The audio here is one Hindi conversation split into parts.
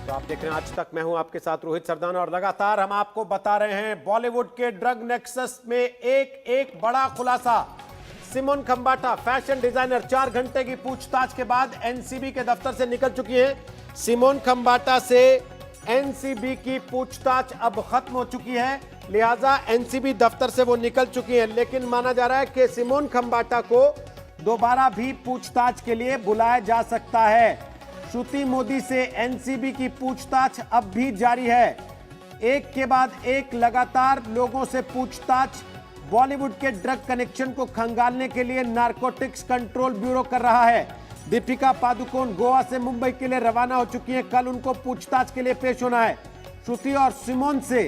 तो आप देख रहे हैं आज तक, मैं हूं आपके साथ रोहित सरदाना और लगातार हम आपको बता रहे हैं बॉलीवुड के ड्रग नेक्सस में एक बड़ा खुलासा। सिमोन खंबाटा फैशन डिजाइनर 4 घंटे की पूछताछ के बाद एनसीबी के दफ्तर से निकल चुकी है। सिमोन खंबाटा से एनसीबी की पूछताछ अब खत्म हो चुकी है, लिहाजा एनसीबी दफ्तर से वो निकल चुकी है। लेकिन माना जा रहा है कि सिमोन खंबाटा को दोबारा भी पूछताछ के लिए बुलाया जा सकता है। श्रुति मोदी से एनसीबी की पूछताछ अब भी जारी है। एक के बाद एक लगातार लोगों से पूछताछ बॉलीवुड के ड्रग कनेक्शन को खंगालने के लिए नारकोटिक्स कंट्रोल ब्यूरो कर रहा है। दीपिका पादुकोण गोवा से मुंबई के लिए रवाना हो चुकी हैं। कल उनको पूछताछ के लिए पेश होना है। श्रुति और सिमोन से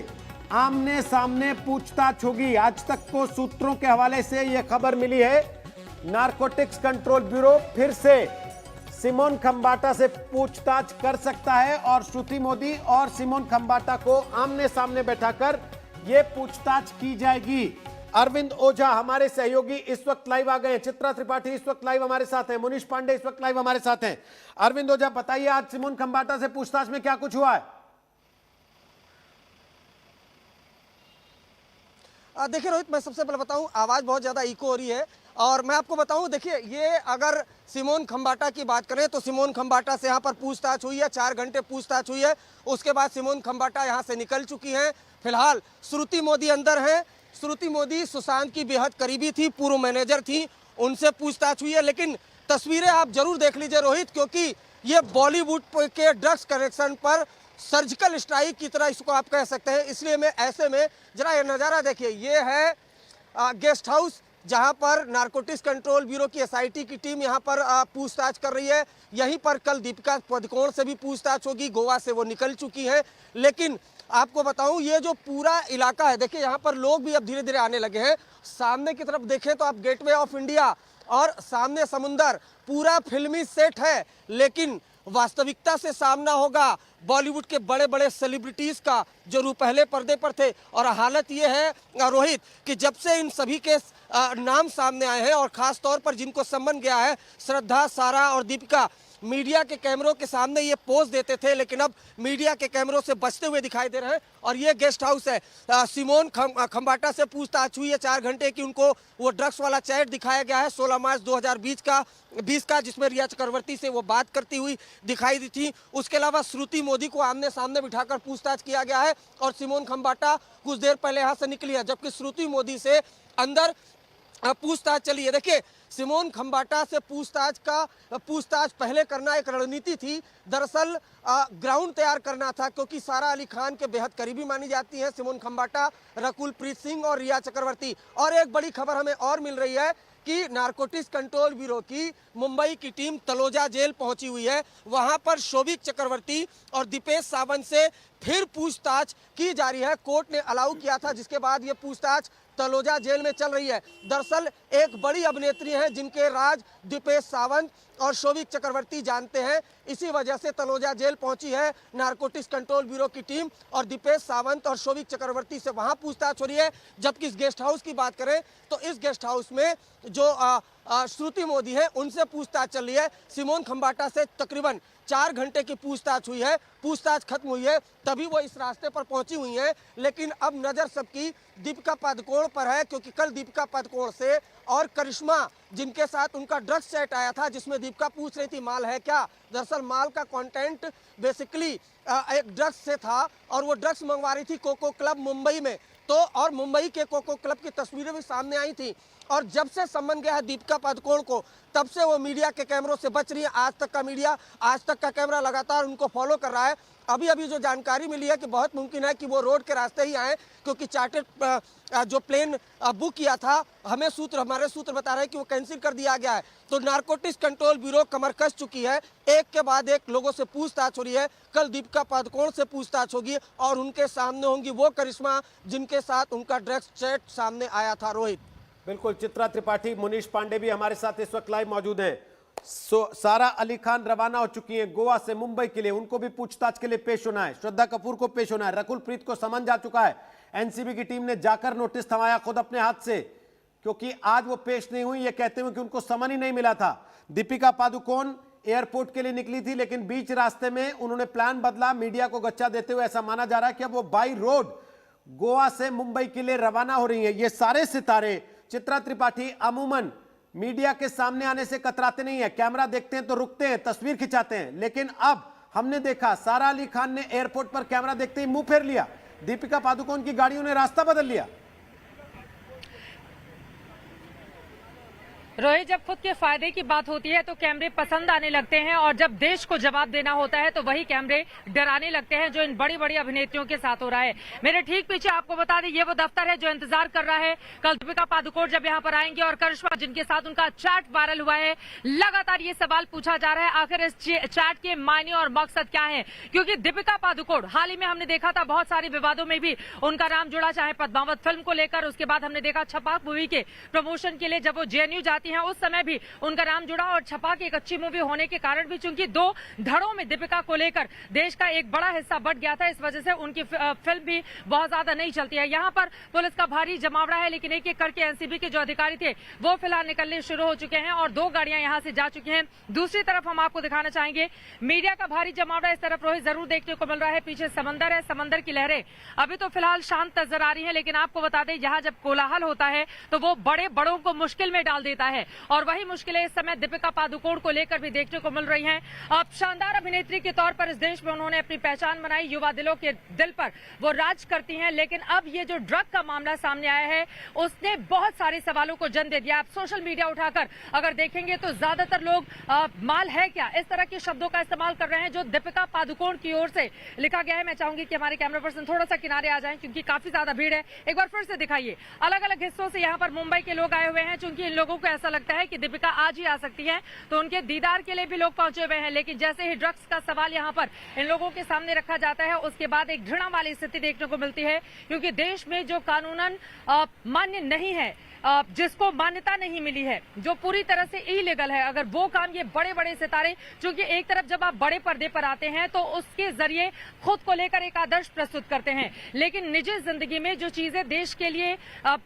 आमने सामने पूछताछ होगी। आज तक को सूत्रों के हवाले से यह खबर मिली है, नारकोटिक्स कंट्रोल ब्यूरो फिर से सिमोन खंबाटा से पूछताछ कर सकता है और श्रुति मोदी और सिमोन खंबाटा को आमने सामने बैठाकर यह पूछताछ की जाएगी। अरविंद ओझा हमारे सहयोगी इस वक्त लाइव आ गए हैं, चित्रा त्रिपाठी इस वक्त लाइव हमारे साथ हैं, मुनीश पांडे इस वक्त लाइव हमारे साथ हैं। अरविंद ओझा बताइए, आज सिमोन खंबाटा से पूछताछ में क्या कुछ हुआ है? देखिए रोहित, मैं सबसे पहले बताऊं, आवाज बहुत ज्यादा इको हो रही है और मैं आपको बताऊं, देखिए ये अगर सिमोन खंबाटा की बात करें तो सिमोन खंबाटा से यहाँ पर पूछताछ हुई है, 4 घंटे पूछताछ हुई है। उसके बाद सिमोन खंबाटा यहाँ से निकल चुकी हैं। फिलहाल श्रुति मोदी अंदर हैं। श्रुति मोदी सुशांत की बेहद करीबी थी, पूर्व मैनेजर थी, उनसे पूछताछ हुई है। लेकिन तस्वीरें आप जरूर देख लीजिए रोहित, क्योंकि ये बॉलीवुड के ड्रग्स कनेक्शन पर सर्जिकल स्ट्राइक की तरह इसको आप कह सकते हैं। इसलिए मैं ऐसे में जरा ये नज़ारा देखिए, ये है गेस्ट हाउस जहां पर नारकोटिक्स कंट्रोल ब्यूरो की एसआईटी की टीम यहां पर पूछताछ कर रही है। यहीं पर कल दीपिका पादुकोण से भी पूछताछ होगी, गोवा से वो निकल चुकी है। लेकिन आपको बताऊं, ये जो पूरा इलाका है, देखिए यहाँ पर लोग भी अब धीरे धीरे आने लगे हैं। सामने की तरफ देखें तो आप गेटवे ऑफ इंडिया और सामने समुंदर, पूरा फिल्मी सेट है। लेकिन वास्तविकता से सामना होगा बॉलीवुड के बड़े बड़े सेलिब्रिटीज का, जो पहले पर्दे पर थे। और हालत ये है रोहित कि जब से इन सभी के नाम सामने आए हैं और खास तौर पर जिनको सम्मन गया है, श्रद्धा, सारा और दीपिका, मीडिया के कैमरों के सामने ये पोज देते थे, लेकिन अब मीडिया के कैमरों से बचते हुए दिखाई दे रहे हैं। और ये गेस्ट हाउस है। सिमोन खंबाटा से पूछताछ हुई है 4 घंटे की। उनको वो ड्रग्स वाला चैट दिखाया गया है 16 मार्च 2020 का, जिसमें रिया चक्रवर्ती से वो बात करती हुई दिखाई दी थी। उसके अलावा श्रुति मोदी को आमने सामने बिठाकर पूछताछ किया गया है और सिमोन खंबाटा कुछ देर पहले यहाँ से निकली है, जबकि श्रुति मोदी से अंदर पूछताछ चली है। देखिए, सिमोन खंबाटा से पूछताछ पहले करना एक रणनीति थी। दरअसल ग्राउंड तैयार करना था, क्योंकि सारा अली खान के बेहद करीबी मानी जाती है सिमोन खंबाटा, रकुल प्रीत सिंह और रिया चक्रवर्ती। और एक बड़ी खबर हमें और मिल रही है कि नारकोटिक्स कंट्रोल ब्यूरो की मुंबई की टीम तलोजा जेल पहुंची हुई है। वहां पर शोभिक चक्रवर्ती और दीपेश सावंत से फिर पूछताछ की जा रही है। कोर्ट ने अलाउ किया था, जिसके बाद ये पूछताछ तलोजा जेल में चल रही है। दरअसल एक बड़ी अभिनेत्री है जिनके राज दीपेश सावंत और शोभिक चक्रवर्ती जानते हैं। इसी वजह से तलोजा जेल पहुंची है नारकोटिक्स कंट्रोल ब्यूरो की टीम और दीपेश सावंत और शोभिक चक्रवर्ती से वहां पूछताछ हो रही है। जबकि इस गेस्ट हाउस की बात करें तो इस गेस्ट हाउस में जो श्रुति मोदी है उनसे पूछताछ चल रही है। सिमोन खंबाटा से तकरीबन 4 घंटे की पूछताछ हुई है। पूछताछ खत्म हुई है तभी वो इस रास्ते पर पहुंची हुई हैं। लेकिन अब नजर सबकी दीपिका पादुकोण पर है, क्योंकि कल दीपिका पादुकोण से और करिश्मा, जिनके साथ उनका ड्रग्स सेट आया था, जिसमें दीपिका पूछ रही थी माल है क्या, दरअसल माल का कंटेंट बेसिकली एक ड्रग्स से था और वो ड्रग्स मंगवा रही थी कोको क्लब मुंबई में। तो और मुंबई के कोको क्लब की तस्वीरें भी सामने आई थी। और जब से सम्मन गया है दीपिका पादुकोण को, तब से वो मीडिया के कैमरों से बच रही है। आज तक का कैमरा लगातार उनको फॉलो कर रहा है। अभी जो जानकारी मिली है कि बहुत मुमकिन है कि वो रोड के रास्ते ही आए, क्योंकि चार्टर्ड जो प्लेन बुक किया था, हमारे सूत्र बता रहे हैं कि वो कैंसिल कर दिया गया है। तो नारकोटिक्स कंट्रोल ब्यूरो कमर कस चुकी है। एक के बाद एक लोगों से पूछताछ हो रही है। कल दीपिका पादुकोण से पूछताछ होगी और उनके सामने होंगी वो करिश्मा जिनके साथ उनका ड्रग्स चैट सामने आया था। रोहित, बिल्कुल, चित्रा त्रिपाठी, मुनीश पांडे भी हमारे साथ इस वक्त लाइव मौजूद हैं। सारा अली खान रवाना हो चुकी हैं गोवा से मुंबई के लिए, उनको भी पूछताछ के लिए पेश होना है। श्रद्धा कपूर को पेश होना है। रकुल प्रीत को समन जा चुका है। एनसीबी की टीम ने जाकर नोटिस थमाया खुद अपने हाथ से, क्योंकि आज वो पेश नहीं हुई ये कहते हुए कि उनको समन ही नहीं मिला था। दीपिका पादुकोण एयरपोर्ट के लिए निकली थी, लेकिन बीच रास्ते में उन्होंने प्लान बदला, मीडिया को गच्चा देते हुए ऐसा माना जा रहा है कि अब वो बाई रोड गोवा से मुंबई के लिए रवाना हो रही है। ये सारे सितारे, चित्रा त्रिपाठी अमूमन मीडिया के सामने आने से कतराते नहीं है, कैमरा देखते हैं तो रुकते हैं, तस्वीर खिंचाते हैं, लेकिन अब हमने देखा सारा अली खान ने एयरपोर्ट पर कैमरा देखते ही मुंह फेर लिया, दीपिका पादुकोण की गाड़ियों ने रास्ता बदल लिया। रोहित, जब खुद के फायदे की बात होती है तो कैमरे पसंद आने लगते हैं, और जब देश को जवाब देना होता है तो वही कैमरे डराने लगते हैं, जो इन बड़ी बड़ी अभिनेत्रियों के साथ हो रहा है। मेरे ठीक पीछे आपको बता दें, ये वो दफ्तर है जो इंतजार कर रहा है कल दीपिका पादुकोण जब यहाँ पर आएंगे, और करिश्मा जिनके साथ उनका चैट वायरल हुआ है। लगातार ये सवाल पूछा जा रहा है आखिर इस चैट के मायने और मकसद क्या है, क्योंकि दीपिका पादुकोण हाल ही में हमने देखा था बहुत सारे विवादों में भी उनका नाम जुड़ा, चाहे पद्मावत फिल्म को लेकर, उसके बाद हमने देखा छपाक मूवी के प्रमोशन के लिए जब वो जेएनयू जाती हैं उस समय भी उनका नाम जुड़ा, और छपाक एक अच्छी मूवी होने के कारण भी चूंकि 2 धड़ों में दीपिका को लेकर देश का एक बड़ा हिस्सा बट गया था, इस वजह से उनकी फिल्म भी बहुत ज्यादा नहीं चलती है। यहाँ पर पुलिस का भारी जमावड़ा है, लेकिन एक एक करके एनसीबी के जो अधिकारी थे वो फिलहाल निकलने शुरू हो चुके हैं और 2 गाड़ियां यहाँ से जा चुकी हैं। दूसरी तरफ हम आपको दिखाना चाहेंगे मीडिया का भारी जमावड़ा इस तरफ रोहित जरूर देखने को मिल रहा है। पीछे समंदर है, समंदर की लहरें अभी तो फिलहाल शांत नजर आ रही है, लेकिन आपको बता दें यहाँ जब कोलाहल होता है तो वो बड़े बड़ों को मुश्किल में डाल देता है, और वही मुश्किलें इस समय दीपिका पादुकोण को लेकर भी देखने को मिल रही हैं। अब शानदार अभिनेत्री के तौर पर इस देश में उन्होंने अपनी पहचान बनाई, युवा दिलों के दिल पर वो राज करती हैं, लेकिन अब ये जो ड्रग का मामला सामने आया है उसने बहुत सारे सवालों को जन्म दे दिया। आप सोशल मीडिया उठाकर अगर देखेंगे तो ज्यादातर लोग माल है क्या, इस तरह के शब्दों का इस्तेमाल कर रहे हैं जो दीपिका पादुकोण की ओर से लिखा गया है। मैं चाहूंगी कि हमारे कैमरा पर्सन थोड़ा सा किनारे आ जाएं क्योंकि काफी ज्यादा भीड़ है। एक बार फिर से दिखाइए, अलग अलग हिस्सों से यहाँ पर मुंबई के लोग आए हुए हैं, चूंकि इन लोगों को ऐसा लगता है कि दीपिका आज ही आ सकती है, तो उनके दीदार के लिए भी लोग पहुंचे हुए हैं। लेकिन जैसे ही ड्रग्स का सवाल यहाँ पर इन लोगों के सामने रखा जाता है उसके बाद एक घृणा वाली स्थिति देखने को मिलती है, क्योंकि देश में जो कानूनन मान्य नहीं है, जिसको मान्यता नहीं मिली है, जो पूरी तरह से इलीगल है, अगर वो काम ये बड़े बड़े सितारे, क्योंकि एक तरफ जब आप बड़े पर्दे पर आते हैं तो उसके जरिए खुद को लेकर एक आदर्श प्रस्तुत करते हैं, लेकिन निजी जिंदगी में जो चीजें देश के लिए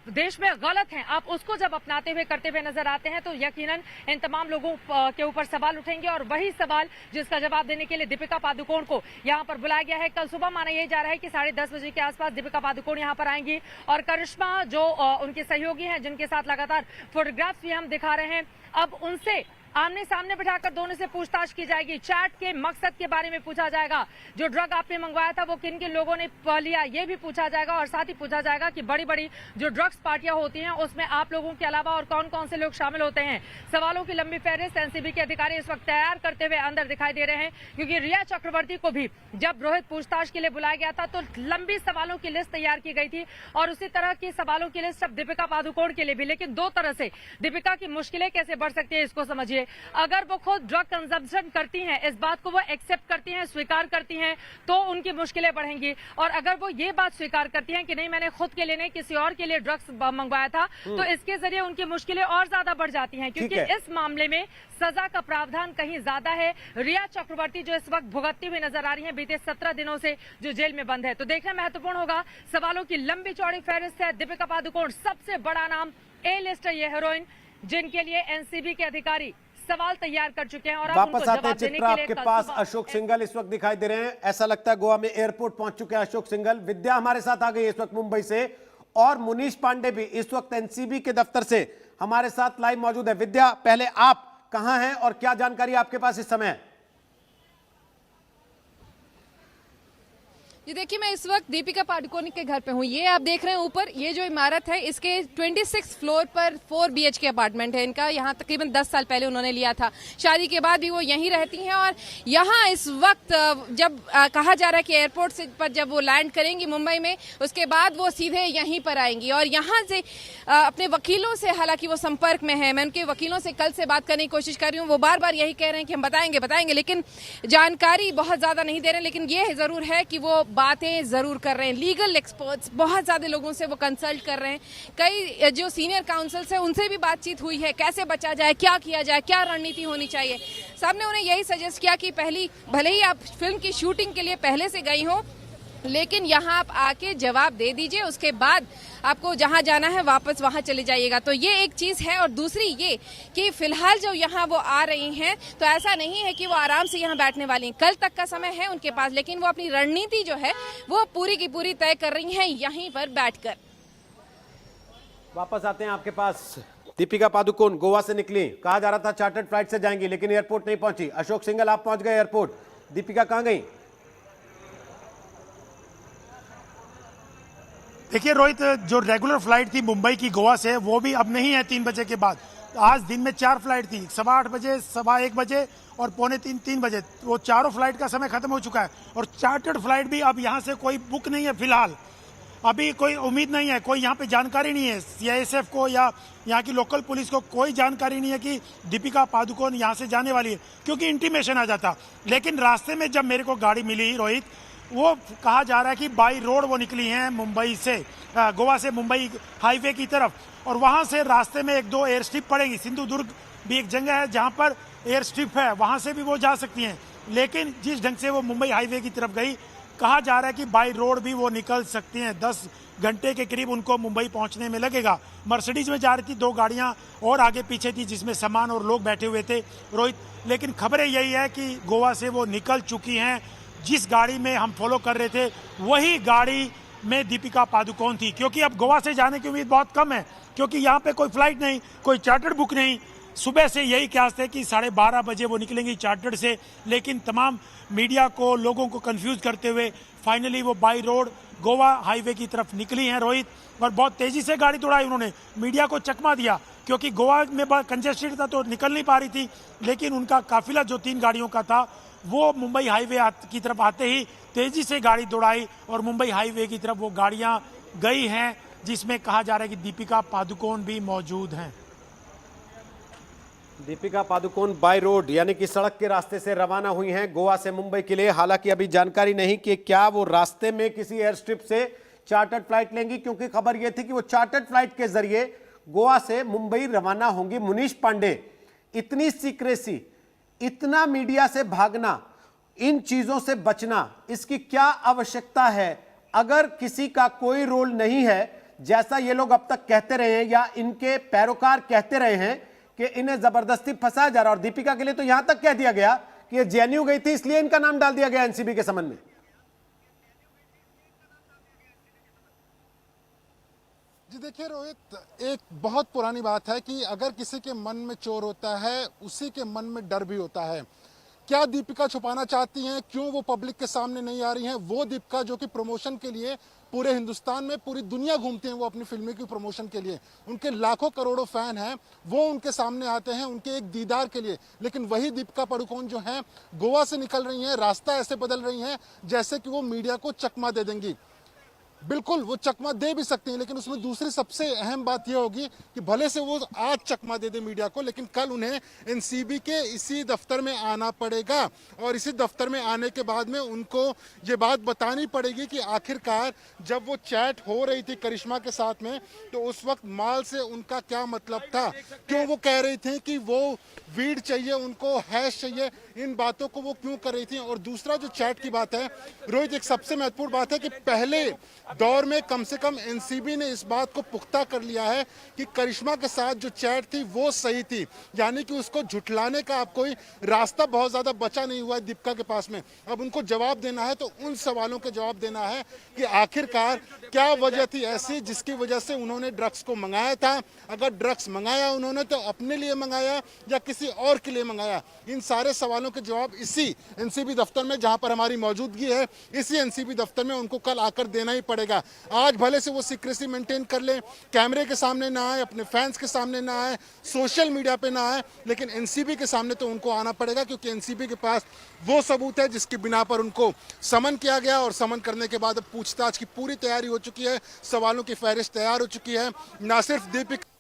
देश में गलत हैं आप उसको जब अपनाते हुए करते हुए नजर आते हैं तो यकीनन इन तमाम लोगों के ऊपर सवाल उठेंगे, और वही सवाल जिसका जवाब देने के लिए दीपिका पादुकोण को यहाँ पर बुलाया गया है। कल सुबह माना यह जा रहा है कि 10:30 बजे के आसपास दीपिका पादुकोण यहाँ पर आएंगी, और करिश्मा जो उनके सहयोगी हैं जिनके साथ लगातार फोटोग्राफ्स भी हम दिखा रहे हैं, अब उनसे आमने सामने बिठाकर दोनों से पूछताछ की जाएगी। चैट के मकसद के बारे में पूछा जाएगा, जो ड्रग आपने मंगवाया था वो किन किन लोगों ने लिया ये भी पूछा जाएगा, और साथ ही पूछा जाएगा कि बड़ी बड़ी जो ड्रग्स पार्टियां होती हैं उसमें आप लोगों के अलावा और कौन कौन से लोग शामिल होते हैं। सवालों की लंबी फहरिस्त एनसीबी के अधिकारी इस वक्त तैयार करते हुए अंदर दिखाई दे रहे हैं, क्योंकि रिया चक्रवर्ती को भी जब रोहित पूछताछ के लिए बुलाया गया था तो लंबी सवालों की लिस्ट तैयार की गई थी, और उसी तरह की सवालों की लिस्ट अब दीपिका पादुकोण के लिए भी। लेकिन 2 तरह से दीपिका की मुश्किलें कैसे बढ़ सकती है इसको समझिए। अगर वो खुद ड्रग कंजम्पशन करती हैं, इस बात को वो एक्सेप्ट करती हैं, स्वीकार करती हैं, तो उनकी मुश्किलें बढ़ेंगी, और अगर वो ये बात स्वीकार करती हैं कि नहीं मैंने खुद के लिए नहीं किसी और के लिए ड्रग्स मंगवाया था, तो इसके जरिए उनकी मुश्किलें और ज्यादा बढ़ जाती हैं, क्योंकि इस मामले में सजा का प्रावधान कहीं ज्यादा है। रिया चक्रवर्ती जो इस वक्त भुगतती हुई नजर आ रही है बीते 17 दिनों से जो जेल में बंद है, तो देखना महत्वपूर्ण होगा। सवालों की लंबी चौड़ी फहरिस्त है। दीपिका पादुकोण सबसे बड़ा नाम, ए लिस्ट ये हीरोइन जिनके लिए एनसीबी के अधिकारी सवाल तैयार कर चुके हैं, और वापस आते हैं चित्रा आपके पास। अशोक सिंघल इस वक्त दिखाई दे रहे हैं, ऐसा लगता है गोवा में एयरपोर्ट पहुंच चुके हैं अशोक सिंघल। विद्या हमारे साथ आ गई इस वक्त मुंबई से, और मुनीश पांडे भी इस वक्त एनसीबी के दफ्तर से हमारे साथ लाइव मौजूद है। विद्या, पहले आप कहां हैं और क्या जानकारी आपके पास इस समय? जी देखिए, मैं इस वक्त दीपिका पादुकोण के घर पे हूँ। ये आप देख रहे हैं ऊपर, ये जो इमारत है इसके 26 फ्लोर पर 4 BHK अपार्टमेंट है इनका। यहाँ तकरीबन 10 साल पहले उन्होंने लिया था, शादी के बाद भी वो यहीं रहती हैं, और यहाँ इस वक्त जब कहा जा रहा है कि एयरपोर्ट से पर जब वो लैंड करेंगी मुंबई में, उसके बाद वो सीधे यहीं पर आएंगी, और यहाँ से अपने वकीलों से हालांकि वो संपर्क में है। मैं उनके वकीलों से कल से बात करने की कोशिश कर रही हूँ, वो बार बार यही कह रहे हैं कि हम बताएंगे, लेकिन जानकारी बहुत ज्यादा नहीं दे रहे हैं। लेकिन ये जरूर है कि वो बातें जरूर कर रहे हैं। लीगल एक्सपर्ट्स, बहुत ज्यादा लोगों से वो कंसल्ट कर रहे हैं, कई जो सीनियर काउंसिल्स है उनसे भी बातचीत हुई है, कैसे बचा जाए, क्या किया जाए, क्या रणनीति होनी चाहिए। सबने उन्हें यही सजेस्ट किया कि भले ही आप फिल्म की शूटिंग के लिए पहले से गई हो, लेकिन यहाँ आप आके जवाब दे दीजिए, उसके बाद आपको जहाँ जाना है वापस वहाँ चले जाइएगा। तो ये एक चीज है। और दूसरी ये कि फिलहाल जो यहाँ वो आ रही हैं तो ऐसा नहीं है कि वो आराम से यहाँ बैठने वाली हैं। कल तक का समय है उनके पास, लेकिन वो अपनी रणनीति जो है वो पूरी की पूरी तय कर रही हैं यहीं पर बैठकर। वापस आते हैं आपके पास। दीपिका पादुकोण गोवा से निकली, कहा जा रहा था चार्टर्ड फ्लाइट से जाएंगी, लेकिन एयरपोर्ट नहीं पहुंची। अशोक सिंघल आप पहुंच गए एयरपोर्ट, दीपिका कहां गई? देखिए रोहित, जो रेगुलर फ्लाइट थी मुंबई की गोवा से, वो भी अब नहीं है 3 बजे के बाद। आज दिन में 4 फ्लाइट थी, 8:15 बजे, 1:15 बजे और 2:45 3 बजे। वो चारों फ्लाइट का समय खत्म हो चुका है और चार्टर्ड फ्लाइट भी अब यहाँ से कोई बुक नहीं है फिलहाल। अभी कोई उम्मीद नहीं है, कोई यहाँ पे जानकारी नहीं है सीआईएसएफ को या यहाँ की लोकल पुलिस को कोई जानकारी नहीं है कि दीपिका पादुकोण यहाँ से जाने वाली है, क्योंकि इंटीमेशन आ जाता। लेकिन रास्ते में जब मेरे को गाड़ी मिली रोहित, वो कहा जा रहा है कि बाई रोड वो निकली हैं मुंबई से, गोवा से मुंबई हाईवे की तरफ, और वहाँ से रास्ते में 1-2 एयर स्ट्रिप पड़ेगी। सिंधुदुर्ग भी एक जगह है जहाँ पर एयर स्ट्रिप है, वहाँ से भी वो जा सकती हैं। लेकिन जिस ढंग से वो मुंबई हाईवे की तरफ गई, कहा जा रहा है कि बाई रोड भी वो निकल सकती हैं। 10 घंटे के करीब उनको मुंबई पहुंचने में लगेगा। मर्सिडीज में जा रही थी, 2 गाड़ियां और आगे पीछे थी जिसमें सामान और लोग बैठे हुए थे रोहित। लेकिन खबरें यही है कि गोवा से वो निकल चुकी हैं। जिस गाड़ी में हम फॉलो कर रहे थे वही गाड़ी में दीपिका पादुकोण थी, क्योंकि अब गोवा से जाने की उम्मीद बहुत कम है, क्योंकि यहाँ पे कोई फ्लाइट नहीं, कोई चार्टर्ड बुक नहीं। सुबह से यही कयास थे कि 12:30 बजे वो निकलेंगी चार्टर्ड से, लेकिन तमाम मीडिया को, लोगों को कंफ्यूज करते हुए फाइनली वो बाई रोड गोवा हाईवे की तरफ निकली हैं रोहित। और बहुत तेजी से गाड़ी दौड़ाई उन्होंने, मीडिया को चकमा दिया, क्योंकि गोवा में बहुत कंजेस्टेड था तो निकल नहीं पा रही थी। लेकिन उनका काफिला जो 3 गाड़ियों का था वो मुंबई हाईवे की तरफ आते ही तेजी से गाड़ी दौड़ाई और मुंबई हाईवे की तरफ वो गाड़ियां गई हैं, जिसमें कहा जा रहा है कि दीपिका पादुकोण भी मौजूद हैं। दीपिका पादुकोण बाय रोड यानी कि सड़क के रास्ते से रवाना हुई हैं गोवा से मुंबई के लिए। हालांकि अभी जानकारी नहीं कि क्या वो रास्ते में किसी एयर स्ट्रिप से चार्टर्ड फ्लाइट लेंगी, क्योंकि खबर यह थी कि वो चार्टर्ड फ्लाइट के जरिए गोवा से मुंबई रवाना होंगी। मुनीष पांडे, इतनी सीक्रेसी, इतना मीडिया से भागना, इन चीजों से बचना, इसकी क्या आवश्यकता है? अगर किसी का कोई रोल नहीं है, जैसा ये लोग अब तक कहते रहे हैं या इनके पैरोकार कहते रहे हैं कि इन्हें जबरदस्ती फंसाया जा रहा, और दीपिका के लिए तो यहां तक कह दिया गया कि ये जेएनयू गई थी इसलिए इनका नाम डाल दिया गया एनसीबी के संबंध में। जी देखिए रोहित, एक बहुत पुरानी बात है कि अगर किसी के मन में चोर होता है उसी के मन में डर भी होता है। क्या दीपिका छुपाना चाहती हैं, क्यों वो पब्लिक के सामने नहीं आ रही हैं? वो दीपिका जो कि प्रमोशन के लिए पूरे हिंदुस्तान में, पूरी दुनिया घूमते हैं वो अपनी फिल्म की प्रमोशन के लिए, उनके लाखों करोड़ों फैन हैं, वो उनके सामने आते हैं उनके एक दीदार के लिए। लेकिन वही दीपिका पादुकोण जो हैं गोवा से निकल रही हैं, रास्ता ऐसे बदल रही हैं जैसे कि वो मीडिया को चकमा दे देंगी। बिल्कुल वो चकमा दे भी सकती हैं, लेकिन उसमें दूसरी सबसे अहम बात यह होगी कि भले से वो आज चकमा दे दे मीडिया को, लेकिन कल उन्हें एनसीबी के इसी दफ्तर में आना पड़ेगा और इसी दफ्तर में आने के बाद में उनको ये बात बतानी पड़ेगी कि आखिरकार जब वो चैट हो रही थी करिश्मा के साथ में तो उस वक्त माल से उनका क्या मतलब था, क्यों वो कह रही थी कि वो वीड चाहिए, उनको हैश चाहिए, इन बातों को वो क्यों कर रही थी। और दूसरा जो चैट की बात है रोहित, एक सबसे महत्वपूर्ण बात है कि पहले दौर में कम से कम एनसीबी ने इस बात को पुख्ता कर लिया है कि करिश्मा के साथ जो चैट थी वो सही थी, यानी कि उसको झुठलाने का अब कोई रास्ता बहुत ज्यादा बचा नहीं हुआ है दीपिका के पास में। अब उनको जवाब देना है तो उन सवालों के जवाब देना है कि आखिरकार क्या वजह थी ऐसी जिसकी वजह से उन्होंने ड्रग्स को मंगाया था। अगर ड्रग्स मंगाया उन्होंने तो अपने लिए मंगाया या किसी और के लिए मंगाया। इन सारे सवालों के जवाब इसी एनसीबी दफ्तर में, जहां पर हमारी मौजूदगी है, इसी एनसीबी दफ्तर में उनको कल आकर देना ही पड़ेगा। आज भले से वो सीक्रेसी मेंटेन कर ले, कैमरे के सामने ना आए, अपने फैंस के सामने ना आए, सोशल मीडिया पे ना आए, लेकिन एनसीबी के सामने तो उनको आना पड़ेगा, क्योंकि एनसीबी के पास वो सबूत है जिसकी बिना पर उनको समन किया गया। और समन करने के बाद अब पूछताछ की पूरी तैयारी हो चुकी है, सवालों की फहरिस्त तैयार हो चुकी है। ना सिर्फ दीपिका,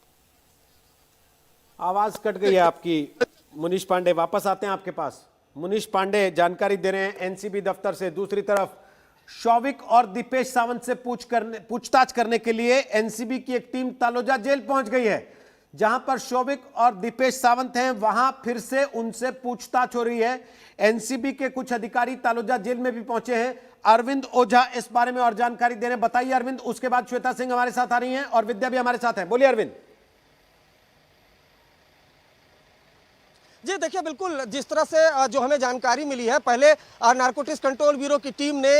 आवाज कट गई है आपकी। मुनीष पांडे वापस आते हैं आपके पास। मुनीष पांडे जानकारी दे रहे हैं एनसीबी दफ्तर से। दूसरी तरफ शौविक और दीपेश सावंत से पूछताछ करने के लिए एनसीबी की एक टीम तालोजा जेल पहुंच गई है, जहां पर शोभिक और दीपेश सावंत हैं, वहां फिर से उनसे पूछताछ हो रही है। एनसीबी के कुछ अधिकारी तलोजा जेल में भी पहुंचे हैं। अरविंद ओझा इस बारे में और जानकारी दे रहे हैं। बताइए अरविंद, उसके बाद श्वेता सिंह हमारे साथ आ रही हैं और विद्या भी हमारे साथ है। बोलिए अरविंद। जी देखिए, बिल्कुल जिस तरह से जो हमें जानकारी मिली है, पहले नारकोटिक्स कंट्रोल ब्यूरो की टीम ने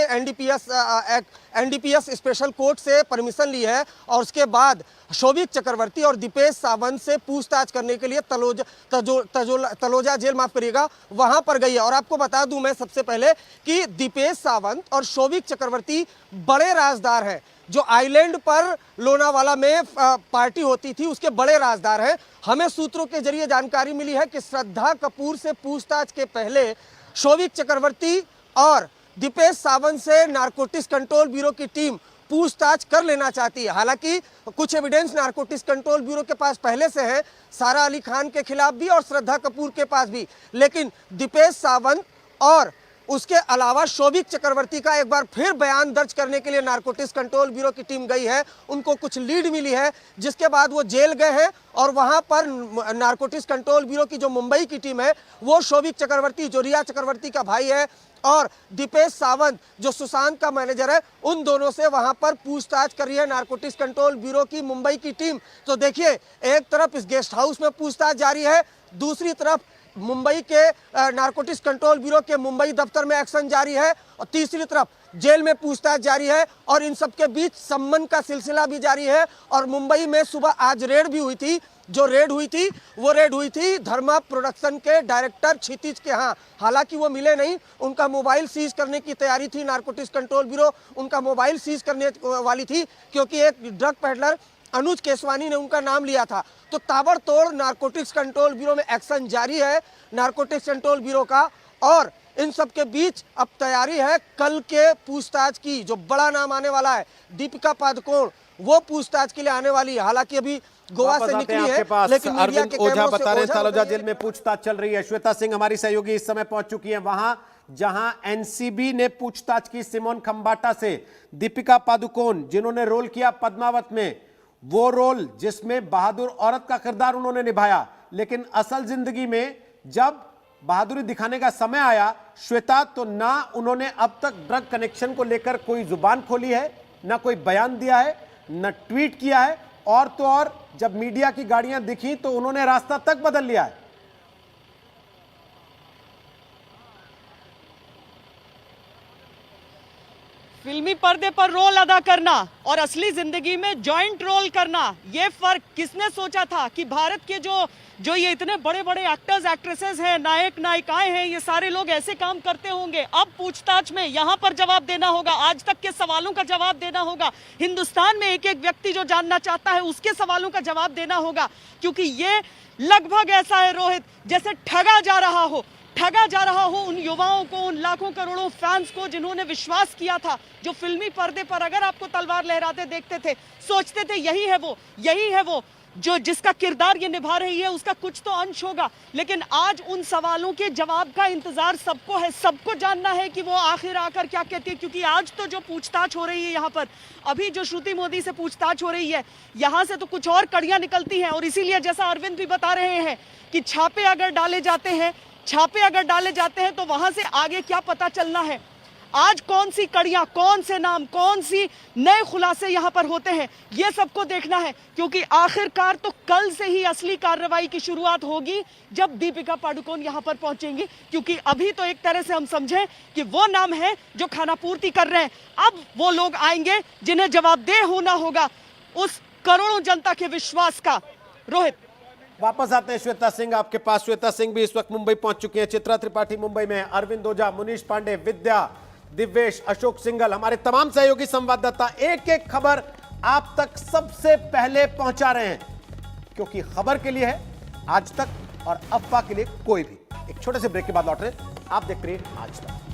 एनडीपीएस स्पेशल कोर्ट से परमिशन ली है और उसके बाद शोभिक चक्रवर्ती और दीपेश सावंत से पूछताछ करने के लिए तलोजा जेल, माफ करिएगा, वहां पर गई है। और आपको बता दूं मैं सबसे पहले कि दीपेश सावंत और शोभिक चक्रवर्ती बड़े राजदार हैं। जो आइलैंड पर लोनावाला में पार्टी होती थी उसके बड़े राजदार हैं। हमें सूत्रों के जरिए जानकारी मिली है कि श्रद्धा कपूर से पूछताछ के पहले शोभिक चक्रवर्ती और दीपेश सावंत से नारकोटिक्स कंट्रोल ब्यूरो की टीम पूछताछ कर लेना चाहती है। हालांकि कुछ एविडेंस नारकोटिक्स कंट्रोल ब्यूरो के पास पहले से है, सारा अली खान के खिलाफ भी और श्रद्धा कपूर के पास भी, लेकिन दीपेश सावंत और उसके अलावा शोभिक चक्रवर्ती का एक बार फिर बयान दर्ज करने के लिए नारकोटिक्स कंट्रोल ब्यूरो की टीम गई है। उनको कुछ लीड मिली है, जिसके बाद वो जेल गए हैं और वहां पर नारकोटिक्स कंट्रोल ब्यूरो की जो मुंबई की टीम है, वो शोभिक चक्रवर्ती जो रिया चक्रवर्ती का भाई है और दीपेश सावंत जो सुशांत का मैनेजर है, उन दोनों से वहां पर पूछताछ कर रही है नारकोटिक्स कंट्रोल ब्यूरो की मुंबई की टीम। तो देखिए, एक तरफ इस गेस्ट हाउस में पूछताछ जारी है, दूसरी तरफ मुंबई के नारकोटिक्स कंट्रोल ब्यूरो के मुंबई दफ्तर में एक्शन जारी है और तीसरी तरफ जेल में पूछताछ जारी है। और इन सबके बीच सम्मन का सिलसिला भी जारी है। और मुंबई में सुबह आज रेड भी हुई थी। जो रेड हुई थी वो रेड हुई थी धर्मा प्रोडक्शन के डायरेक्टर क्षितिज के यहाँ। हालांकि वो मिले नहीं, उनका मोबाइल सीज करने की तैयारी थी। नारकोटिक्स कंट्रोल ब्यूरो उनका मोबाइल सीज करने वाली थी क्योंकि एक ड्रग पेडलर अनुज केसवानी ने उनका नाम लिया था। तो ताबड़तोड़ नारकोटिक्स कंट्रोल ब्यूरो में एक्शन जारी है नारकोटिक्स कंट्रोल ब्यूरो का। और इन सब के बीच अब तैयारी है कल के पूछताछ की। जो बड़ा नाम आने वाला है दीपिका पादुकोण, वो पूछताछ के लिए आने वाली है। हालांकि अभी गोवा से निकली है, लेकिन अरविंद ओझा बता रहे हैं तलोजा जेल में पूछताछ चल रही है। श्वेता सिंह हमारी सहयोगी इस समय पहुंच चुकी है वहां जहां एनसीबी ने पूछताछ की सिमोन खंबाटा से। दीपिका पादुकोण जिन्होंने रोल किया पद्मावत में, वो रोल जिसमें बहादुर औरत का किरदार उन्होंने निभाया, लेकिन असल जिंदगी में जब बहादुरी दिखाने का समय आया श्वेता, तो ना उन्होंने अब तक ड्रग कनेक्शन को लेकर कोई जुबान खोली है, ना कोई बयान दिया है, ना ट्वीट किया है, और तो और जब मीडिया की गाड़ियां दिखी तो उन्होंने रास्ता तक बदल लिया है। फिल्मी पर्दे पर रोल अदा करना और असली जिंदगी में जॉइंट रोल करना, ये फर्क किसने सोचा था कि भारत के जो ये इतने बड़े बड़े एक्टर्स एक्ट्रेसेस हैं, नायक नायिकाएं हैं, ये सारे लोग ऐसे काम करते होंगे। अब पूछताछ में यहाँ पर जवाब देना होगा, आज तक के सवालों का जवाब देना होगा। हिंदुस्तान में एक एक व्यक्ति जो जानना चाहता है उसके सवालों का जवाब देना होगा, क्योंकि ये लगभग ऐसा है रोहित जैसे ठगा जा रहा हो उन युवाओं को, उन लाखों करोड़ों फैंस को जिन्होंने विश्वास किया था, जो फिल्मी पर्दे पर अगर आपको तलवार लहराते देखते थे, सोचते थे यही है वो जो जिसका किरदार ये निभा रही है, उसका कुछ तो अंश होगा। लेकिन आज उन सवालों के जवाब का इंतजार सबको है, सबको जानना है कि वो आखिर आकर क्या कहती है। क्योंकि आज तो जो पूछताछ हो रही है यहाँ पर, अभी जो श्रुति मोदी से पूछताछ हो रही है, यहाँ से तो कुछ और कड़ियां निकलती हैं। और इसीलिए जैसा अरविंद भी बता रहे हैं कि छापे अगर डाले जाते हैं तो वहां से आगे क्या पता चलना है, आज कौन सी कड़ियां, कौन से नाम, कौन सी नए खुलासे यहां पर होते हैं, ये सबको देखना है। क्योंकि आखिरकार तो कल से ही असली कार्रवाई की शुरुआत होगी जब दीपिका पादुकोण यहां पर पहुंचेंगी। क्योंकि अभी तो एक तरह से हम समझें कि वो नाम है जो खाना पूर्ति कर रहे हैं। अब वो लोग आएंगे जिन्हें जवाबदेह होना होगा उस करोड़ों जनता के विश्वास का। रोहित, वापस आते हैं श्वेता सिंह आपके पास। श्वेता सिंह भी इस वक्त मुंबई पहुंच चुकी हैं। चित्रा त्रिपाठी मुंबई में, अरविंद ओझा, मुनीश पांडे, विद्या, दिव्येश, अशोक सिंगल, हमारे तमाम सहयोगी संवाददाता एक एक खबर आप तक सबसे पहले पहुंचा रहे हैं, क्योंकि खबर के लिए है आज तक और अफवाह के लिए कोई भी। एक छोटे से ब्रेक के बाद लौट रहे हैं, आप देख रहे हैं आज तक।